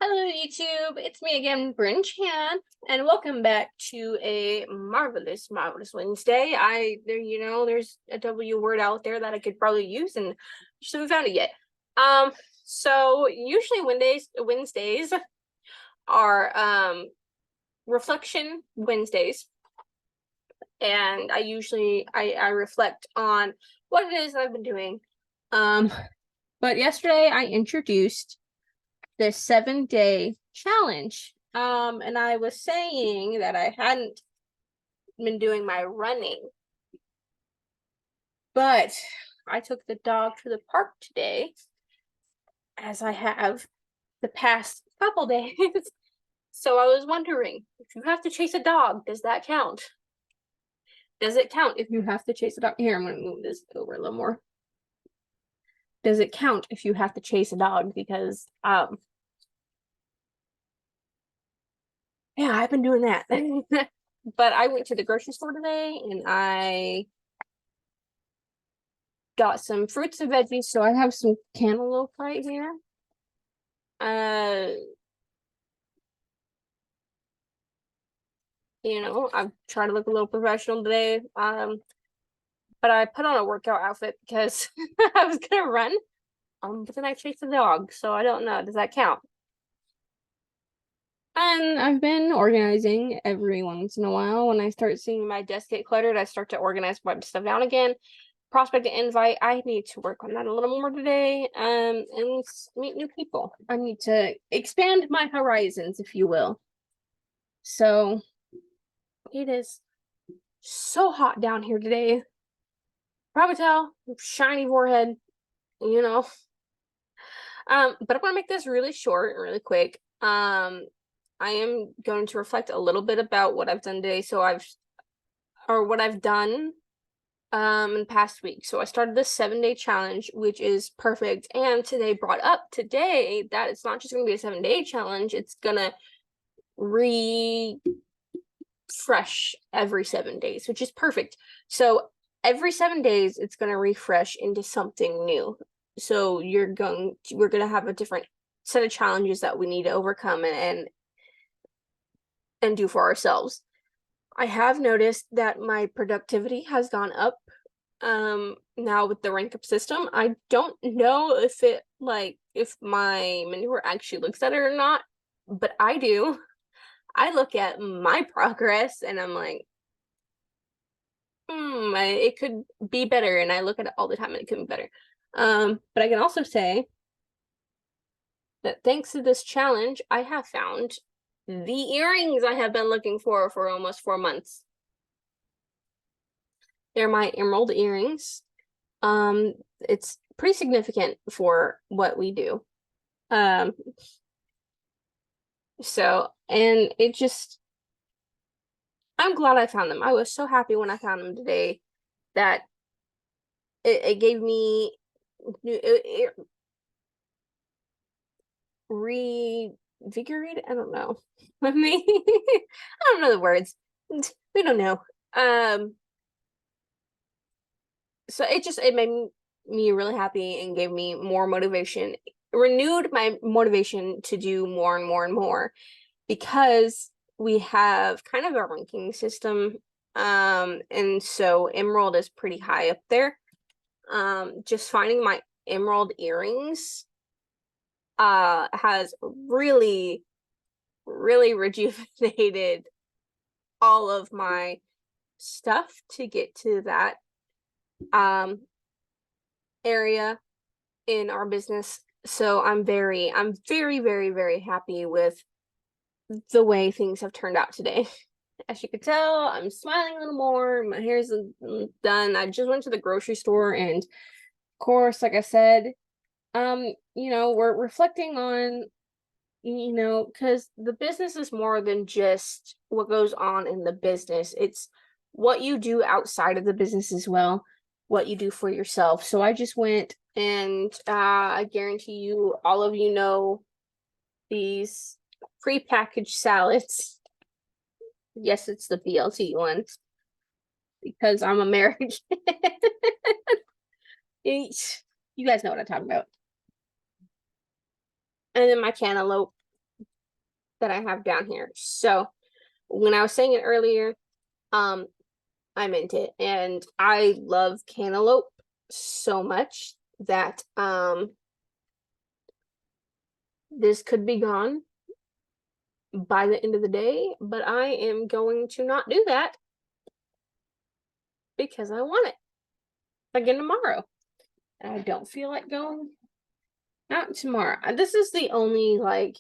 Hello YouTube, it's me again, Bryn Chan, and welcome back to a marvelous Wednesday. There's a W word out there that I could probably use, and just haven't found it yet. So usually Wednesdays are reflection Wednesdays, and I reflect on what it is I've been doing. But yesterday I introduced this 7-day challenge. And I was saying that I hadn't been doing my running, but I took the dog to the park today, as I have the past couple days. So I was wondering, if you have to chase a dog, does that count? Does it count if you have to chase a dog? Here, I'm going to move this over a little more. Does it count if you have to chase a dog? Because yeah, I've been doing that. But I went to the grocery store today and I got some fruits and veggies. So I have some cantaloupe right here. I'm trying to look a little professional today. But I put on a workout outfit because I was gonna run. But then I chased a dog, so I don't know. Does that count? And I've been organizing every once in a while. When I start seeing my desk get cluttered, I start to organize my stuff down again. Prospect and invite. I need to work on that a little more today. And meet new people. I need to expand my horizons, if you will. So it is so hot down here today. Probably tell, shiny forehead, But I'm gonna make this really short and really quick. I am going to reflect a little bit about what I've done today. What I've done in the past week. So I started this 7-day challenge, which is perfect. And today brought up today that it's not just gonna be a 7-day challenge, it's gonna refresh every 7 days, which is perfect. So every 7 days it's gonna refresh into something new. So we're gonna have a different set of challenges that we need to overcome and do for ourselves. I have noticed that my productivity has gone up now with the rank up system. I don't know if my manure actually looks at it or not, but I do. I look at my progress and I'm like, it could be better, and I look at it all the time and it could be better. But I can also say that thanks to this challenge, I have found the earrings I have been looking for almost 4 months. They're my emerald earrings. It's pretty significant for what we do. And I'm glad I found them. I was so happy when I found them today that it gave me revigorated. I don't know. I don't know the words. We don't know. So it made me really happy and gave me more motivation, renewed my motivation to do more and more and more, because we have kind of a ranking system. And so emerald is pretty high up there. Just finding my emerald earrings has really rejuvenated all of my stuff to get to that area in our business. So I'm very very happy with the way things have turned out today. As you could tell, I'm smiling a little more. My hair's done. I just went to the grocery store, and of course, like I said, we're reflecting on, because the business is more than just what goes on in the business. It's what you do outside of the business as well, what you do for yourself. So I just went and I guarantee you, all of you know these pre-packaged salads. Yes, it's the BLT ones, because I'm American. You guys know what I'm talking about. And then my cantaloupe, that I have down here. So when I was saying it earlier, I meant it. And I love cantaloupe so much that this could be gone by the end of the day, but I am going to not do that because I want it again tomorrow. And I don't feel like going out tomorrow. This is the only like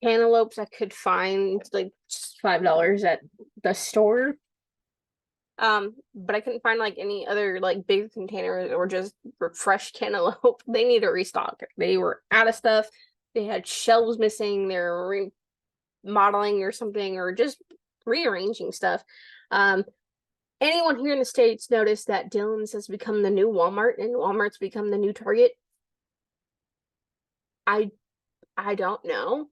cantaloupes I could find, like just $5 at the store. But I couldn't find like any other like bigger containers or just fresh cantaloupe. They need to restock. They were out of stuff. They had shelves missing. They're remodeling or something, or just rearranging stuff. Anyone here in the States noticed that Dillon's has become the new Walmart and Walmart's become the new Target? I don't know.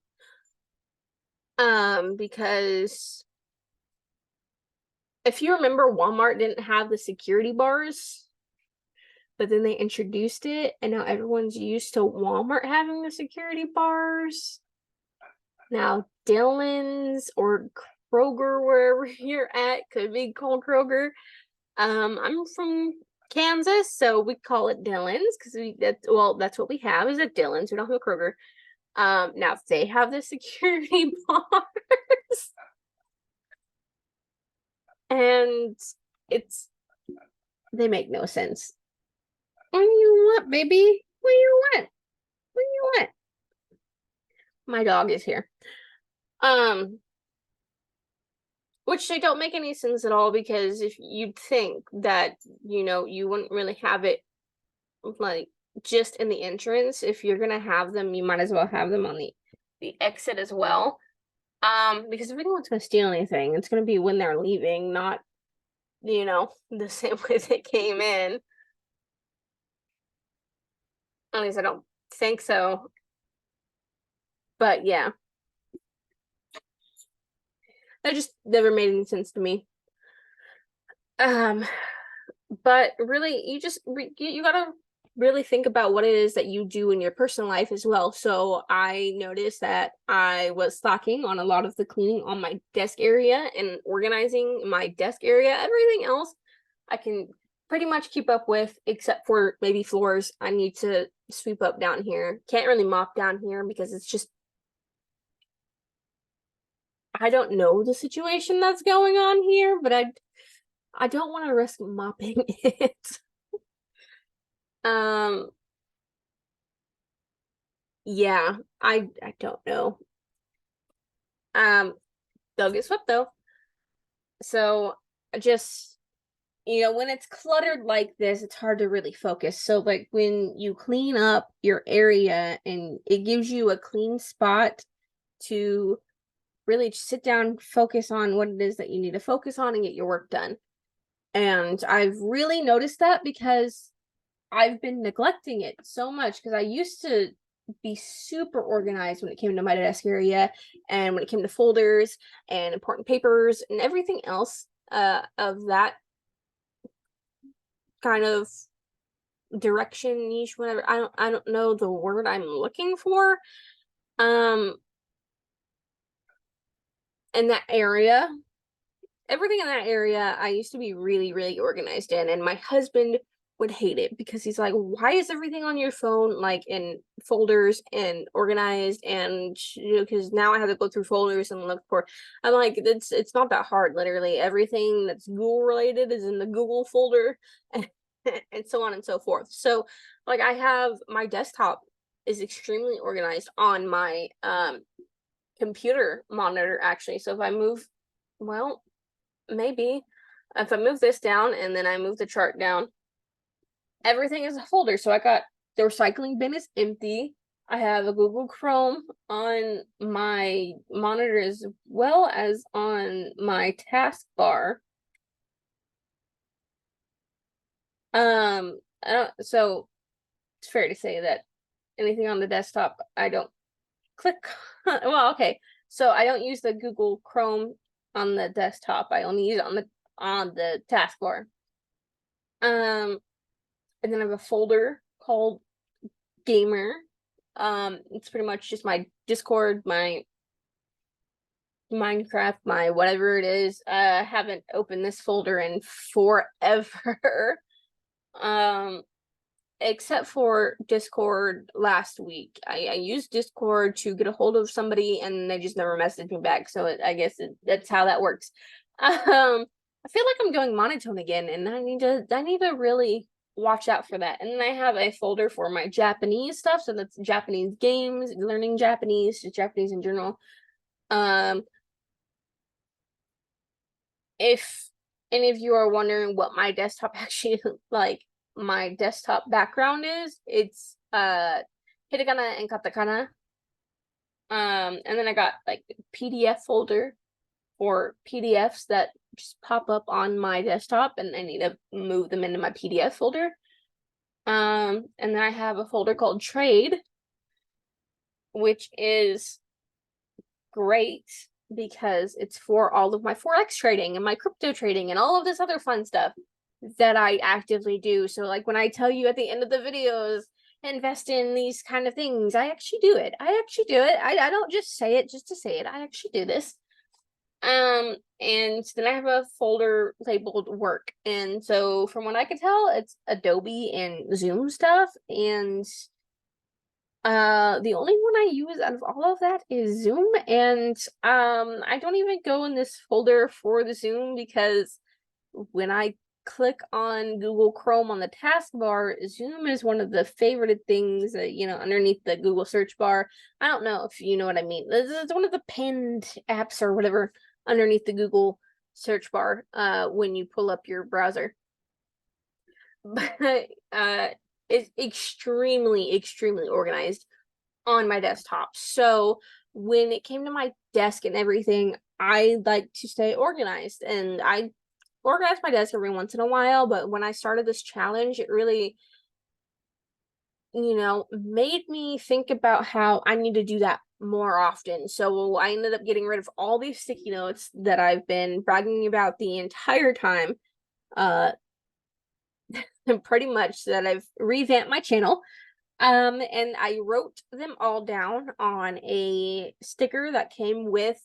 Because if you remember, Walmart didn't have the security bars, but then they introduced it, and now everyone's used to Walmart having the security bars. Now, Dillon's or Kroger, wherever you're at, could be called Kroger. I'm from Kansas, so we call it Dillon's because that's what we have is a Dillon's. We don't have a Kroger. Now if they have the security bars, and they make no sense. What do you want, baby? What do you want? What do you want? My dog is here. Which they don't make any sense at all, because if you'd think that, you wouldn't really have it like just in the entrance. If you're gonna have them, you might as well have them on the exit as well. Because if anyone's gonna steal anything, it's gonna be when they're leaving, not the same way they came in. At least I don't think so. But yeah. That just never made any sense to me. But really, you gotta really think about what it is that you do in your personal life as well. So I noticed that I was slacking on a lot of the cleaning on my desk area and organizing my desk area. Everything else I can pretty much keep up with, except for maybe floors. I need to sweep up down here. Can't really mop down here because it's just, I don't know the situation that's going on here, but I don't want to risk mopping it. Yeah, I don't know. They'll get swept though. So just, when it's cluttered like this, it's hard to really focus. So like when you clean up your area and it gives you a clean spot to really sit down, focus on what it is that you need to focus on and get your work done. And I've really noticed that because I've been neglecting it so much, because I used to be super organized when it came to my desk area and when it came to folders and important papers and everything else of that kind of direction, niche, whatever. I don't know the word I'm looking for. In that area, everything in that area I used to be really, really organized in, and my husband would hate it because he's like, why is everything on your phone like in folders and organized? And because now I have to go through folders and look for, I'm like, it's not that hard. Literally everything that's Google related is in the Google folder, and, and so on and so forth. So like I have my desktop is extremely organized on my computer monitor actually. So if I move, well, maybe if I move this down and then I move the chart down, everything is a folder. So I got the recycling bin is empty. I have a Google Chrome on my monitor as well as on my taskbar. So it's fair to say that anything on the desktop I don't click on. Well, okay. So I don't use the Google Chrome on the desktop. I only use it on the taskbar. And then I have a folder called Gamer. It's pretty much just my Discord, my Minecraft, my whatever it is. Haven't opened this folder in forever. Except for Discord last week. I used Discord to get a hold of somebody and they just never messaged me back. So I guess that's how that works. I feel like I'm going monotone again, and I need to really watch out for that. And then I have a folder for my Japanese stuff, so that's Japanese games, learning Japanese, just Japanese in general. If any of you are wondering what my desktop actually like, my desktop background is, it's hiragana and katakana. And then I got like PDF folder for PDFs that just pop up on my desktop, and I need to move them into my PDF folder. And then I have a folder called Trade, which is great because it's for all of my Forex trading and my crypto trading and all of this other fun stuff that I actively do. So like when I tell you at the end of the videos, invest in these kind of things, I actually do it. I don't just say it just to say it. I actually do this. And then I have a folder labeled work. And so from what I could tell, it's Adobe and Zoom stuff. And the only one I use out of all of that is Zoom. And I don't even go in this folder for the Zoom because when I click on Google Chrome on the taskbar, Zoom is one of the favorited things that, underneath the Google search bar. I don't know if you know what I mean. It's one of the pinned apps or whatever underneath the Google search bar when you pull up your browser. But it's extremely, extremely organized on my desktop. So when it came to my desk and everything, I like to stay organized, and I organize my desk every once in a while. But when I started this challenge, it really, made me think about how I need to do that more often. So I ended up getting rid of all these sticky notes that I've been bragging about the entire time. Pretty much that I've revamped my channel. And I wrote them all down on a sticker that came with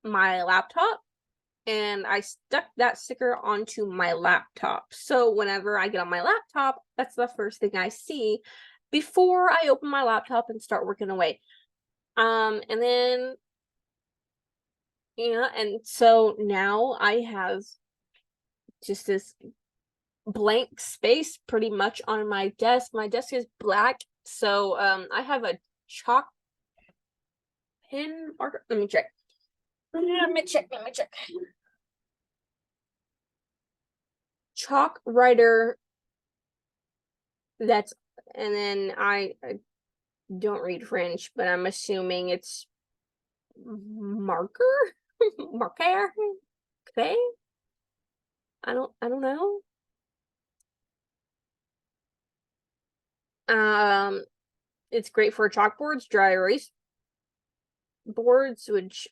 my laptop, and I stuck that sticker onto my laptop. So whenever I get on my laptop, that's the first thing I see before I open my laptop and start working away. And then, and so now I have just this blank space pretty much on my desk. My desk is black, so I have a chalk pen marker. Let me check. Chalk writer. And then I don't read French, but I'm assuming it's marker. Marker. Okay. I don't know. It's great for chalkboards, dry erase boards, which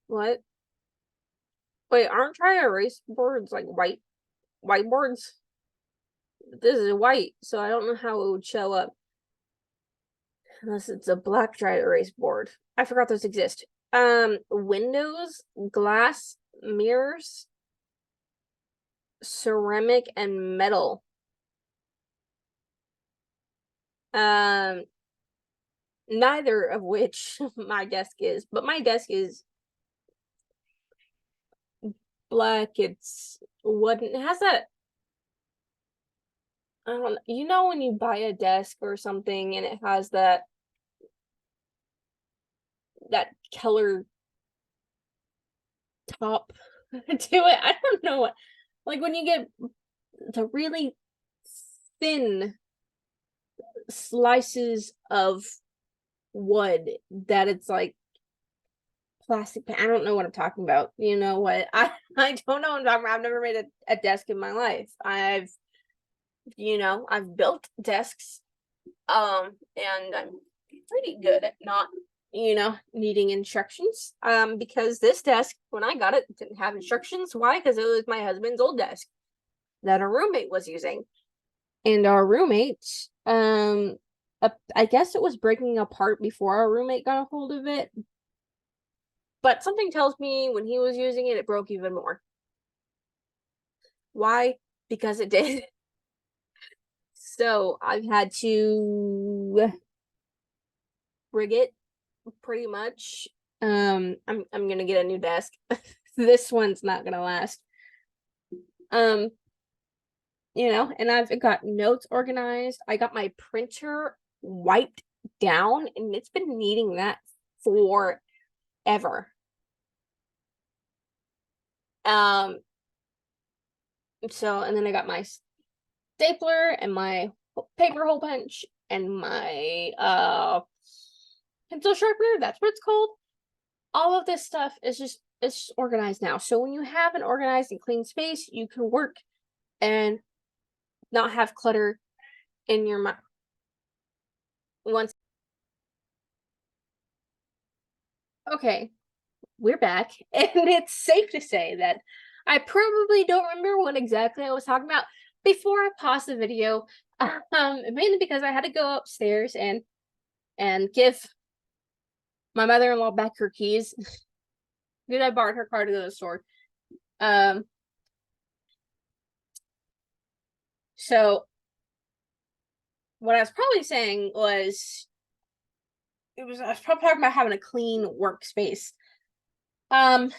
what? Wait, aren't dry erase boards like whiteboards? This is white, so I don't know how it would show up unless it's a black dry erase board. I forgot those exist. Windows, glass, mirrors, ceramic, and metal. Neither of which my desk is, but my desk is black. It's wooden. It has that, I don't know, when you buy a desk or something and it has that color top to it. I don't know what, like when you get the really thin slices of wood that it's like plastic. I don't know what I'm talking about. You know what? I don't know what I'm talking about. I've never made a desk in my life. I've built desks, and I'm pretty good at not, needing instructions. Because this desk, when I got it, didn't have instructions. Why? Because it was my husband's old desk that a roommate was using. And our roommate, I guess it was breaking apart before our roommate got a hold of it, But something tells me when he was using it, it broke even more. Why? Because it did. So I've had to rig it pretty much. I'm gonna get a new desk. This one's not gonna last. And I've got notes organized. I got my printer wiped down, and it's been needing that forever. And then I got my stapler and my paper hole punch and my pencil sharpener. That's what it's called. All of this stuff is just organized now. So when you have an organized and clean space, you can work and not have clutter in your mind. Okay, we're back, and it's safe to say that I probably don't remember what exactly I was talking about before I paused the video. Mainly because I had to go upstairs and give my mother-in-law back her keys. Because I borrowed her car to go to the store. So what I was probably saying was I was probably talking about having a clean workspace. Mine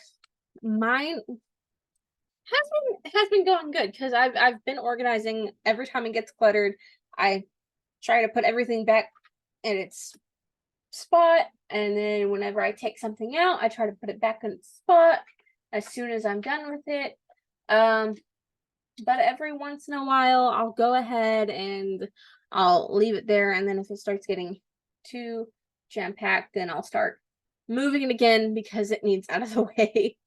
has been going good because I've been organizing. Every time it gets cluttered, I try to put everything back in its spot, and then whenever I take something out, I try to put it back in its spot as soon as I'm done with it. But every once in a while, I'll go ahead and I'll leave it there, and then if it starts getting too jam-packed, then I'll start moving it again because it needs out of the way.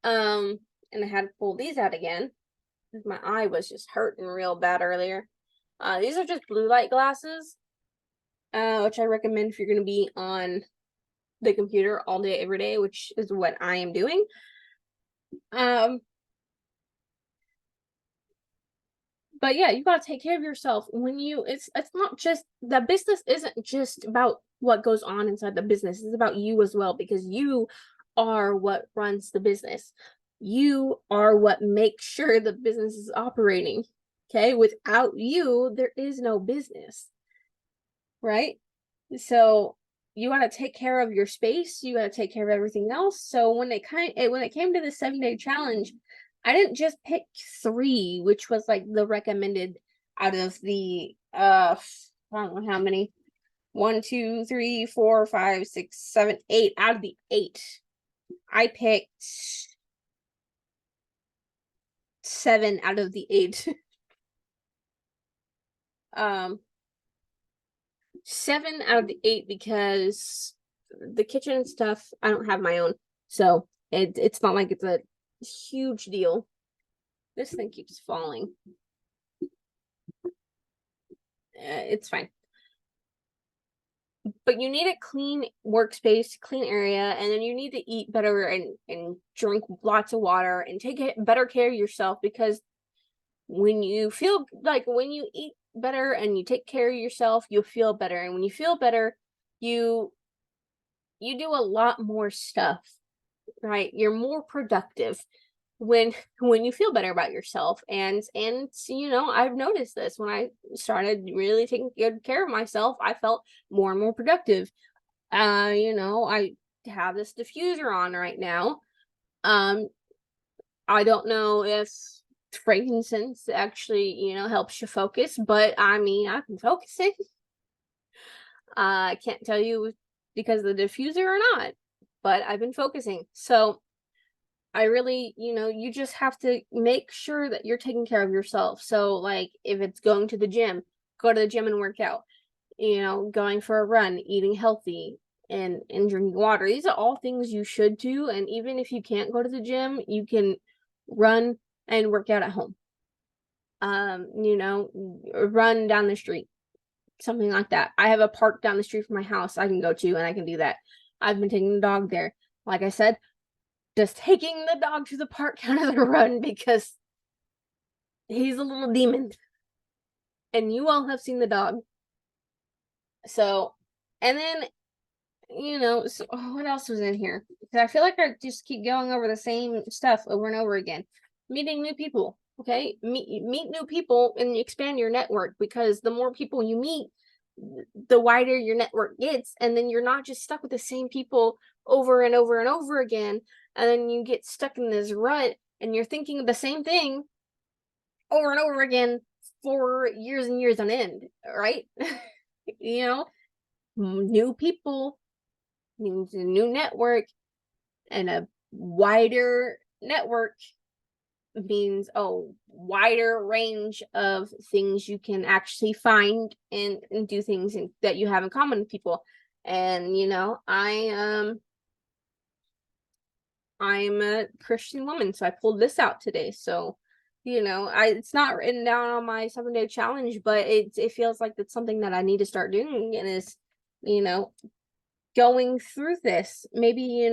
And I had to pull these out again because my eye was just hurting real bad earlier. These are just blue light glasses, which I recommend if you're going to be on the computer all day, every day, which is what I am doing. But yeah, you got to take care of yourself when it's not just the business isn't just about what goes on inside the business. It's about you as well, because you are what runs the business. You are what makes sure the business is operating. Okay, without you, there is no business, right? So you got to take care of your space. You got to take care of everything else. So when it came to the 7-day challenge, I didn't just pick 3, which was like the recommended out of the I don't know how many. 1, 2, 3, 4, 5, 6, 7, 8 out of the 8. I picked 7 out of the 8. 7 out of the 8 because the kitchen stuff I don't have my own, so it's not like it's a huge deal. This thing keeps falling. It's fine. But you need a clean workspace, clean area, and then you need to eat better and drink lots of water and take better care of yourself, because when you eat better and you take care of yourself, you'll feel better. And when you feel better, you do a lot more stuff, right? You're more productive when you feel better about yourself. And I've noticed this when I started really taking good care of myself, I felt more and more productive. I have this diffuser on right now. I don't know if frankincense actually, helps you focus, but I mean, I've been focusing. I can't tell you because of the diffuser or not, but I've been focusing. So I really, you just have to make sure that you're taking care of yourself. So like if it's going to the gym, go to the gym and work out, going for a run, eating healthy, and drinking water. These are all things you should do. And even if you can't go to the gym, you can run and work out at home. Run down the street, something like that. I have a park down the street from my house I can go to, and I can do that. I've been taking the dog there. Like I said, just taking the dog to the park kind of a run because he's a little demon. And you all have seen the dog. So, and then So what else was in here? Because I feel like I just keep going over the same stuff over and over again. Meeting new people, okay? Meet new people and expand your network, because the more people you meet, the wider your network gets, and then you're not just stuck with the same people over and over and over again, and then you get stuck in this rut and you're thinking of the same thing over and over again for years and years on end, right? you know, New people means a new network, and a wider network means a wider range of things you can actually find and do things that you have in common with people. And I'm a Christian woman, so I pulled this out today. So it's not written down on my 7-day challenge, but it feels like it's something that I need to start doing, and is you know going through this. Maybe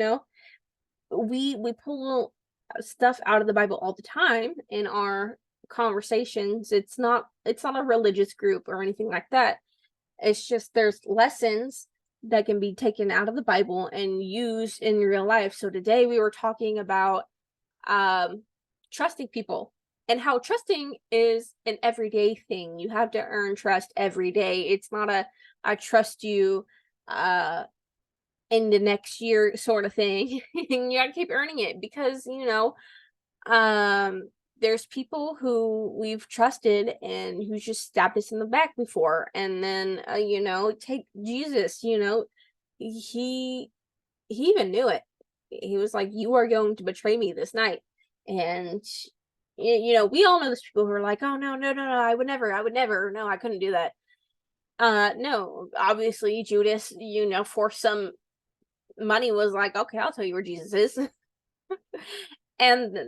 we pull stuff out of the Bible all the time in our conversations. It's not a religious group or anything like that. It's just there's lessons that can be taken out of the Bible and used in real life. So today we were talking about trusting people, and how trusting is an everyday thing. You have to earn trust every day. It's not a I trust you in the next year sort of thing. And you gotta keep earning it, because there's people who we've trusted and who just stabbed us in the back before. And then take Jesus. He he even knew it. He was like, you are going to betray me this night. And we all know those people who are like, oh, no, no, no, no, I would never, no, I couldn't do that. No, obviously Judas, for some money, was like, okay, I'll tell you where Jesus is. And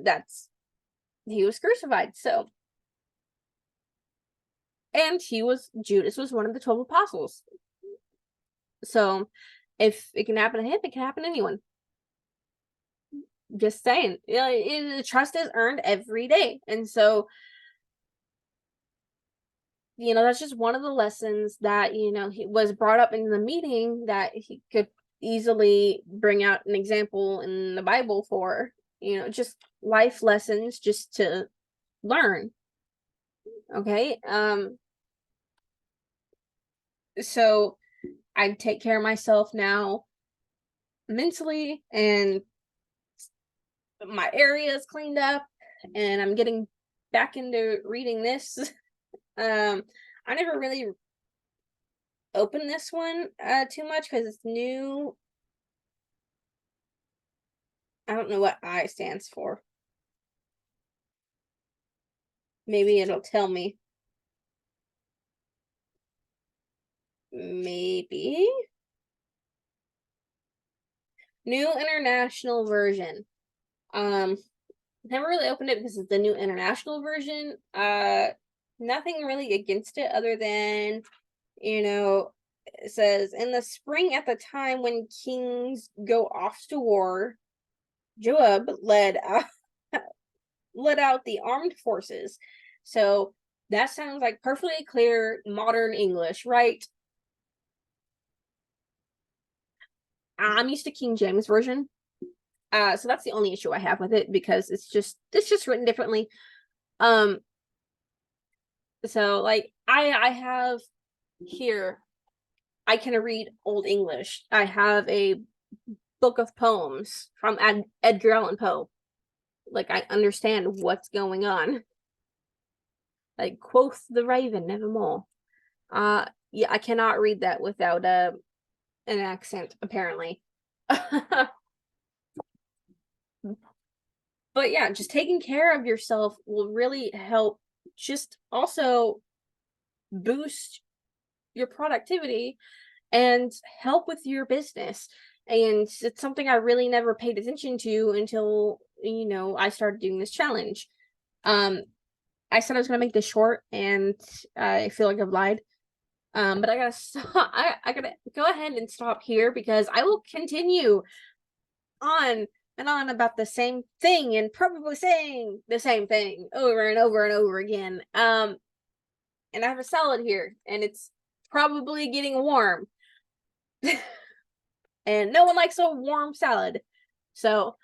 he was crucified. So, and Judas was one of the 12 apostles. So if it can happen to him, it can happen to anyone. Just saying. Trust is earned every day. And so that's just one of the lessons that he was brought up in the meeting, that he could easily bring out an example in the Bible for just life lessons, just to learn. Okay. So I take care of myself now mentally, and my area is cleaned up, and I'm getting back into reading this. I never really opened this one too much because it's new. I don't know what I stands for. Maybe it'll tell me. Maybe. New International Version. Never really opened it because it's the New International Version. Nothing really against it, other than, it says, in the spring, at the time when kings go off to war, Joab led out the armed forces. So that sounds like perfectly clear modern English, right? I'm used to King James Version. So that's the only issue I have with it, because it's just written differently. So like I have here, I can read Old English. I have a book of poems from Edgar Allan Poe. Like, I understand what's going on. Like, quoth the raven nevermore. Yeah, I cannot read that without an accent, apparently. But yeah, just taking care of yourself will really help, just also boost your productivity and help with your business. And it's something I really never paid attention to until I started doing this challenge. I said I was gonna make this short, and I feel like I've lied. But I gotta stop. I gotta go ahead and stop here, because I will continue on and on about the same thing, and probably saying the same thing over and over and over again. And I have a salad here, and it's probably getting warm. and no one likes a warm salad. So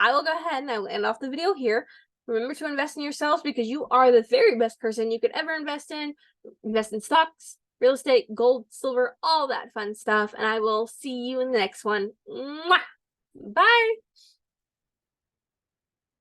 I will go ahead and I will end off the video here. Remember to invest in yourselves because you are the very best person you could ever invest in. Invest in stocks, real estate, gold, silver, all that fun stuff. And I will see you in the next one. Mwah! Bye.